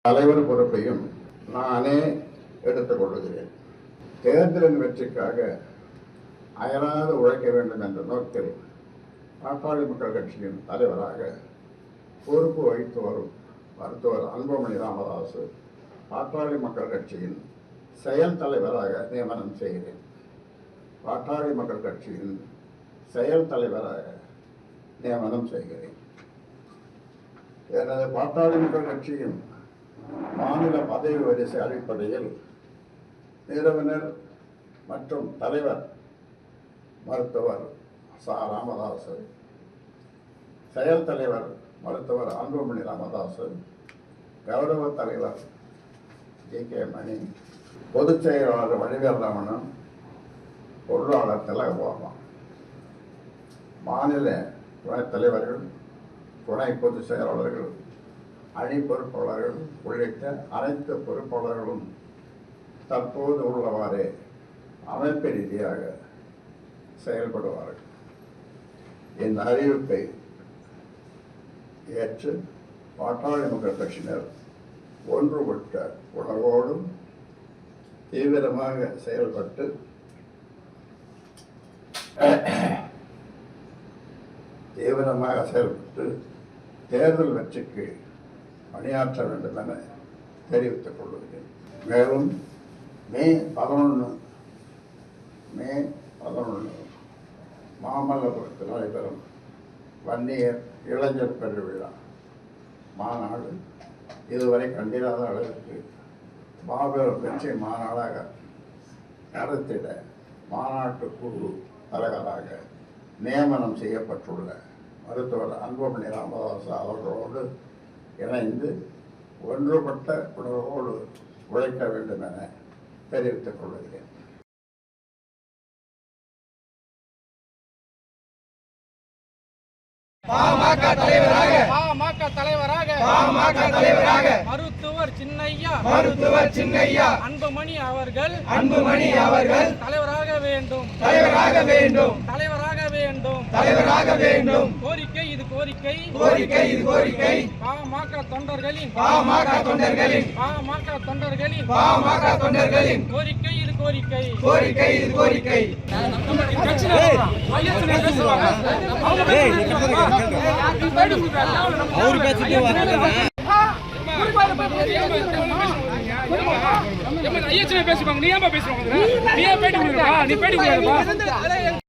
தலைவர் பொறுப்பையும் நானே எடுத்துக் கொள்கிறேன். தேர்தலின் வெற்றிக்காக அயராது உழைக்க வேண்டும் என்ற நோக்கில் பாட்டாளி மக்கள் கட்சியின் தலைவராக பொறுப்பு வகித்து வரும் மருத்துவர் அன்புமணி ராமதாஸ் பாட்டாளி மக்கள் கட்சியின் செயல் தலைவராக நியமனம் செய்கிறேன். பாட்டாளி மக்கள் கட்சியின் செயல் தலைவராக நியமனம் செய்கிறேன். எனது பாட்டாளி மக்கள் கட்சியின் மாநில பதவி வரிசை அடிப்படையில் நிறுவனர் மற்றும் தலைவர் மருத்துவர் ச. ராமதாஸ், செயல் தலைவர் மருத்துவர் அன்புமணி ராமதாஸ், கௌரவ தலைவர் ஜி.கே. மணி, பொதுச் செயலாளர் வடிவேல் ரமணன், பொருளாளர் திலகபாமா, மாநில துணைத் தலைவர்கள், துணை பொதுச் செயலாளர்கள், அணி பொறுப்பாளர்கள் உள்ளிட்ட அனைத்து பொறுப்பாளர்களும் தற்போது உள்ளவாறே அமைப்பு ரீதியாக செயல்படுவார்கள். இந்த அறிவிப்பை ஏற்று பாட்டாளி மக்கள் கட்சியினர் ஒன்றுபட்ட உணர்வோடும் தீவிரமாக செயல்பட்டு தேர்தல் வெற்றிக்கு பணியாற்ற வேண்டும் என தெரிவித்துக் கொள்கிறேன். மேலும் மே 11 மாமல்லபுரத்தில் நடைபெறும் வன்னியர் இளைஞர் பெருவிழா மாநாடு இதுவரை கண்டிராத அளவிற்கு மாபெரும் வெற்றி மாநாடாக நடத்திட மாநாட்டு குழு தலைவராக நியமனம் செய்யப்பட்டுள்ள மருத்துவர் அன்புமணி ராமதாஸ் அவர்களோடு இணைந்து ஒன்றுபட்ட உணர்வோடு உழைக்க வேண்டும் என தெரிவித்துக் கொள்கிறேன். பாமக தலைவராக மருத்துவர் சின்னையா அன்புமணி அவர்கள் தலைவராக வேண்டும். கோரிக்கை இது கோரிக்கை பாமக தொண்டர்களின் கோரிக்கை இது கோரிக்கை. பேசுவாங்க. நீ ஏன் பேசுவாங்க? நீ ஏன் பேட்டி கொடுக்குறா? நீ பேட்டி கொடுக்குறா?